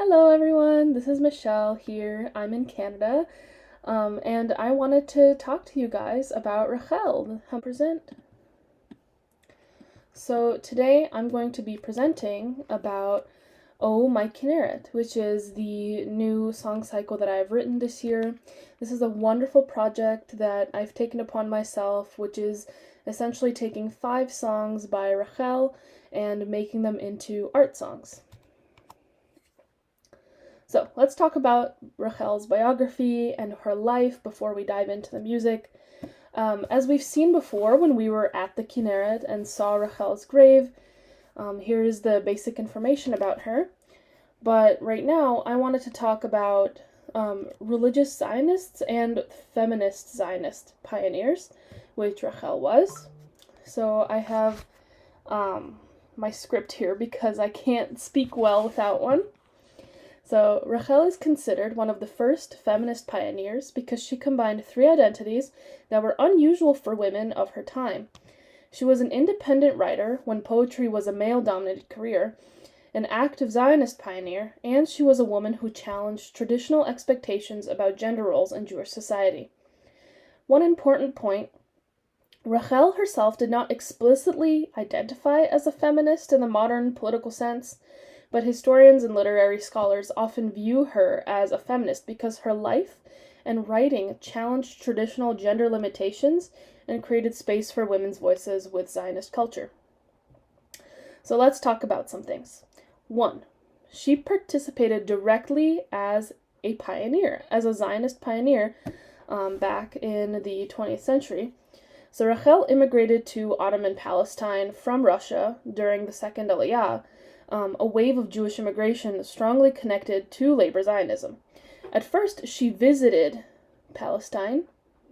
Hello everyone, this is Michelle here. I'm in Canada, and I wanted to talk to you guys about Rachel, how to present. So today I'm going to be presenting about Oh My Kinneret, which is the new song cycle that I've written this year. This is a wonderful project that I've taken upon myself, which is essentially taking 5 songs by Rachel and making them into art songs. So let's talk about Rachel's biography and her life before we dive into the music. As we've seen before when we were at the Kinneret and saw Rachel's grave, here is the basic information about her. But right now, I wanted to talk about religious Zionists and feminist Zionist pioneers, which Rachel was. So I have my script here because I can't speak well without one. So, Rachel is considered one of the first feminist pioneers because she combined 3 identities that were unusual for women of her time. She was an independent writer when poetry was a male-dominated career, an active Zionist pioneer, and she was a woman who challenged traditional expectations about gender roles in Jewish society. One important point: Rachel herself did not explicitly identify as a feminist in the modern political sense, but historians and literary scholars often view her as a feminist because her life and writing challenged traditional gender limitations and created space for women's voices with Zionist culture. So let's talk about some things. 1. She participated directly as a pioneer, as a Zionist pioneer back in the 20th century. So Rachel immigrated to Ottoman Palestine from Russia during the Second Aliyah, a wave of Jewish immigration strongly connected to labor Zionism. At first, she visited Palestine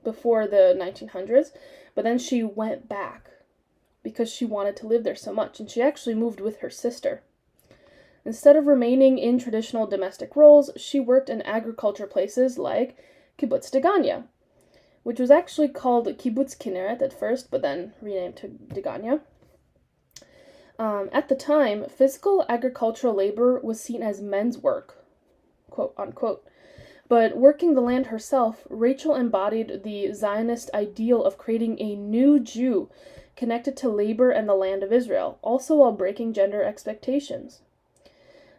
before the 1900s, but then she went back because she wanted to live there so much, and she actually moved with her sister. Instead of remaining in traditional domestic roles, she worked in agriculture places like Kibbutz Degania, which was actually called Kibbutz Kinneret at first, but then renamed to Degania. At the time, physical agricultural labor was seen as men's work, quote unquote. But working the land herself, Rachel embodied the Zionist ideal of creating a new Jew connected to labor and the land of Israel, also while breaking gender expectations.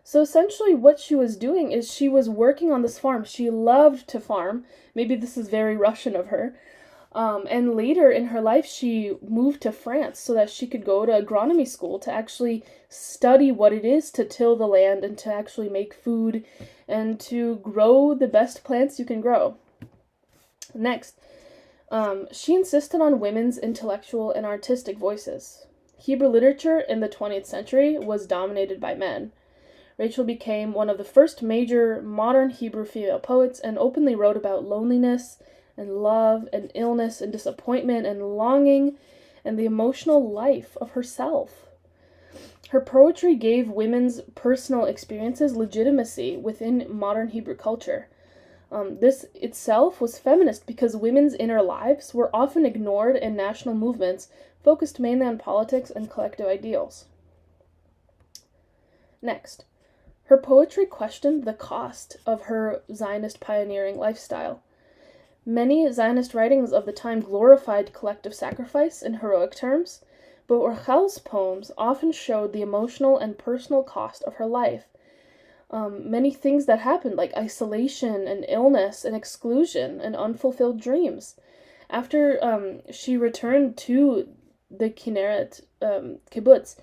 So essentially what she was doing is she was working on this farm. She loved to farm. Maybe this is very Russian of her. And later in her life, she moved to France so that she could go to agronomy school to actually study what it is to till the land and to actually make food and to grow the best plants you can grow. Next, she insisted on women's intellectual and artistic voices. Hebrew literature in the 20th century was dominated by men. Rachel became one of the first major modern Hebrew female poets and openly wrote about loneliness and love and illness and disappointment and longing and the emotional life of herself. Her poetry gave women's personal experiences legitimacy within modern Hebrew culture. This itself was feminist because women's inner lives were often ignored in national movements focused mainly on politics and collective ideals. Next, her poetry questioned the cost of her Zionist pioneering lifestyle. Many Zionist writings of the time glorified collective sacrifice in heroic terms, but Rachel's poems often showed the emotional and personal cost of her life. Many things that happened, like isolation and illness and exclusion and unfulfilled dreams. After she returned to the Kinneret kibbutz,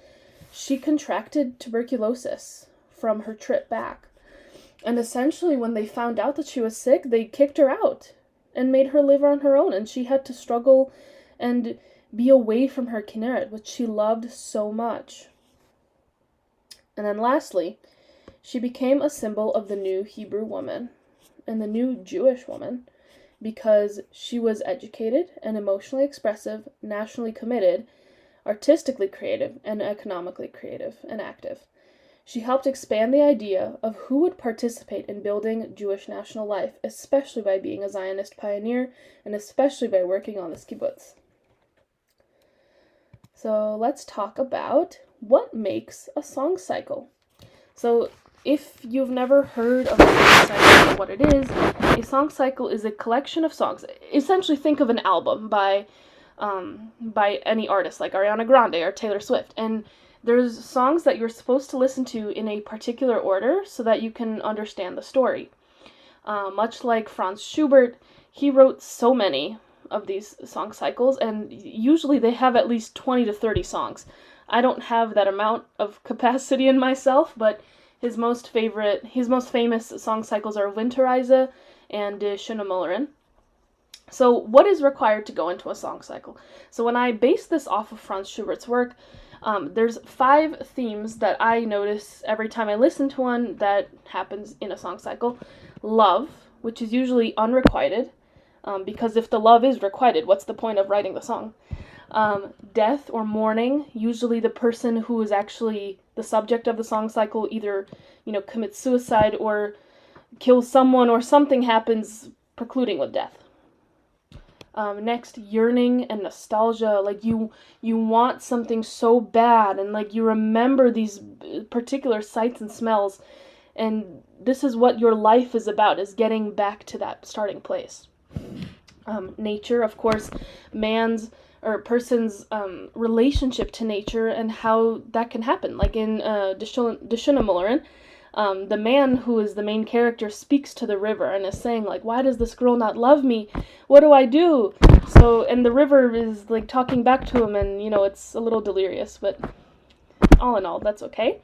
she contracted tuberculosis from her trip back. And essentially, when they found out that she was sick, they kicked her out and made her live on her own, and she had to struggle and be away from her Kinneret, which she loved so much. And then lastly, she became a symbol of the new Hebrew woman and the new Jewish woman because she was educated and emotionally expressive, nationally committed, artistically creative, and economically creative and active. She helped expand the idea of who would participate in building Jewish national life, especially by being a Zionist pioneer and especially by working on this kibbutz. So let's talk about what makes a song cycle. So if you've never heard of a song cycle or what it is, a song cycle is a collection of songs. Essentially, think of an album by any artist like Ariana Grande or Taylor Swift, and there's songs that you're supposed to listen to in a particular order so that you can understand the story. Much like Franz Schubert, he wrote so many of these song cycles, and usually they have at least 20 to 30 songs. I don't have that amount of capacity in myself, but his most famous song cycles are Winterreise and Die Schöne Malerin. So what is required to go into a song cycle? So when I base this off of Franz Schubert's work, there's 5 themes that I notice every time I listen to one that happens in a song cycle. Love, which is usually unrequited, because if the love is requited, what's the point of writing the song? Death or mourning, usually the person who is actually the subject of the song cycle either, commits suicide or kills someone, or something happens precluding with death. Next, yearning and nostalgia, like you want something so bad, and like you remember these particular sights and smells, and this is what your life is about, is getting back to that starting place. Nature, of course, man's or person's relationship to nature and how that can happen. Like in Die Schöne Malerin, the man who is the main character speaks to the river and is saying, like, why does this girl not love me? What do I do? So, and the river is like talking back to him, and it's a little delirious, but all in all, that's okay.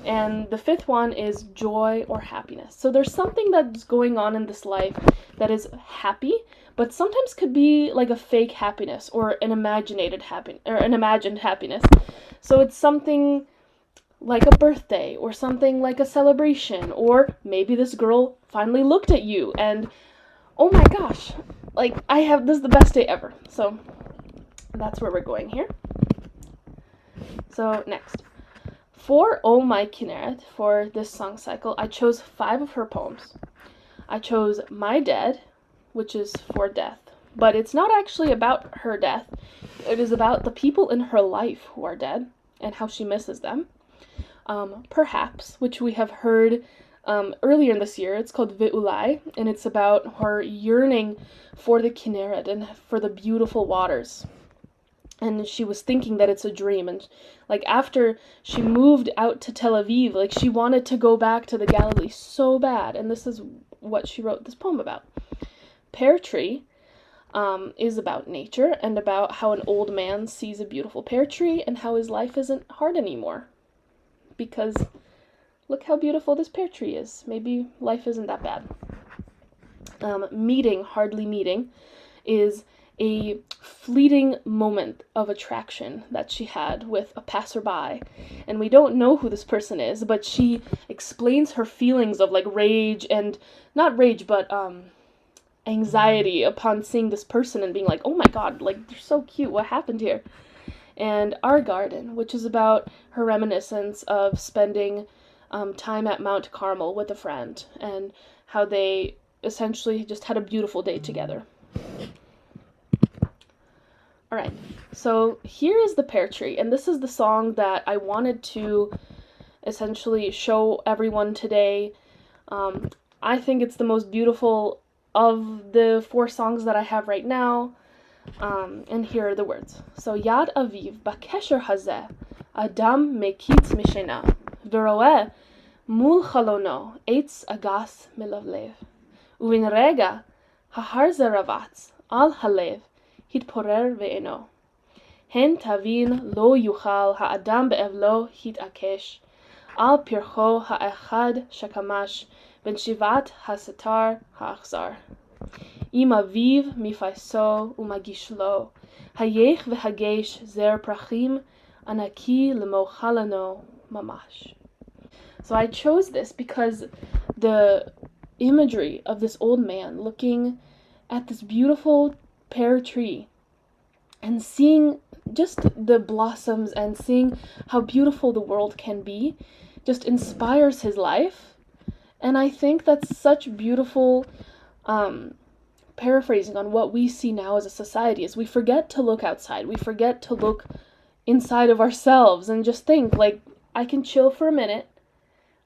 And the 5th one is joy or happiness. So there's something that's going on in this life that is happy, but sometimes could be like a fake happiness or an imagined happiness. So it's something like a birthday, or something like a celebration, or maybe this girl finally looked at you and, oh my gosh, like this is the best day ever. So that's where we're going here. So next, for Oh My Kinneret, for this song cycle, I chose 5 of her poems. I chose My Dead, which is for death, but it's not actually about her death. It is about the people in her life who are dead and how she misses them. Perhaps, which we have heard earlier in this year. It's called Ve'ulai, and it's about her yearning for the Kinneret and for the beautiful waters. And she was thinking that it's a dream, and like after she moved out to Tel Aviv, like she wanted to go back to the Galilee so bad, and this is what she wrote this poem about. Pear Tree is about nature and about how an old man sees a beautiful pear tree and how his life isn't hard anymore. Because look how beautiful this pear tree is. Maybe life isn't that bad. Meeting, hardly meeting, is a fleeting moment of attraction that she had with a passerby. And we don't know who this person is, but she explains her feelings of like rage, and not rage, but anxiety upon seeing this person and being like, oh my god, like they're so cute, what happened here? And Our Garden, which is about her reminiscence of spending time at Mount Carmel with a friend, and how they essentially just had a beautiful day together. Alright, so here is the Pear Tree, and this is the song that I wanted to essentially show everyone today. I think it's the most beautiful of the 4 songs that I have right now. And here are the words. So, Yad Aviv, Bakesher Hazeh, Adam Mekitz Mishena, Veroeh, Mul Chalono, Eitz Agas Milavlev. Uvin Rega, Hahar Zeravatz, Al Halev, Hitporer Ve'eno. Hen Tavin Lo Yuchal Ha'adam Be'evlo Hitakesh, Al Pircho Ha'echad Shakamash, Ben Shivat HaSatar Ha'achzar. Im aviv mifaiso umagishlo, hayech v'hagesh zer prachim, anaki lemochalano mamash. So I chose this because the imagery of this old man looking at this beautiful pear tree and seeing just the blossoms and seeing how beautiful the world can be just inspires his life. And I think that's such beautiful paraphrasing on what we see now as a society, is we forget to look outside. We forget to look inside of ourselves and just think, like, I can chill for a minute.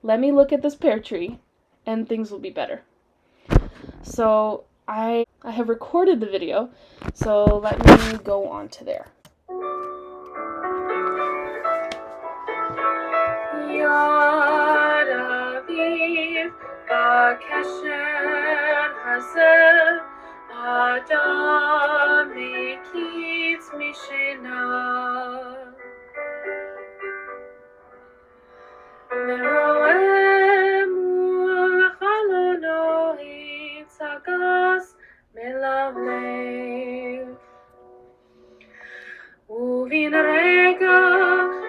let me look at this pear tree and things will be better. So I have recorded the video, so let me go on to there. Yad Aviv B'Kesher Hazeh Adam Mekitz Mishenav Meroeh mul chalono hitzagas melavlev Uvin rega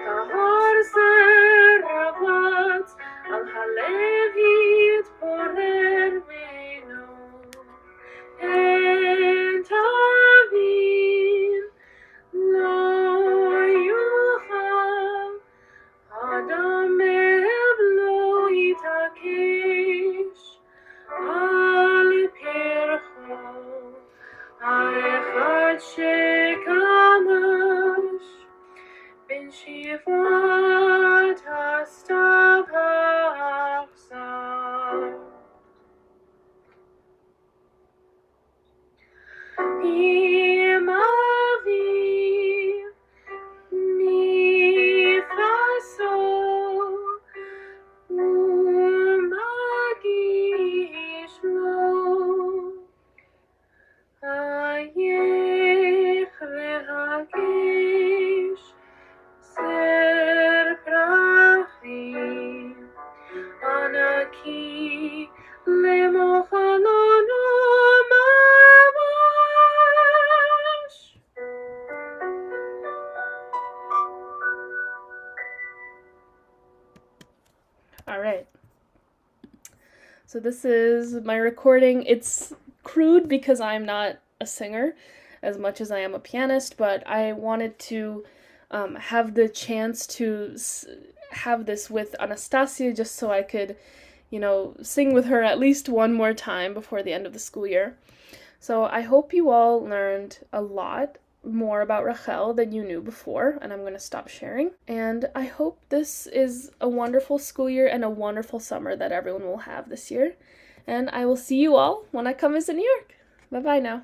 tahor zeravat al halev yitporer meno en tavin lo yuchal adam ev lo yitakesh al pircho האחד שקמש בין שפעת הסתיו האכזר. עם אביב מפרסו ומגיש לו היך והגש סר פרחים ענקי למחלנו ממש. All right. So this is my recording. It's crude because I'm not a singer as much as I am a pianist, but I wanted to have the chance to have this with Anastasia just so I could, sing with her at least one more time before the end of the school year. So I hope you all learned a lot more about Rachel than you knew before, and I'm going to stop sharing. And I hope this is a wonderful school year and a wonderful summer that everyone will have this year. And I will see you all when I come visit New York. Bye-bye now.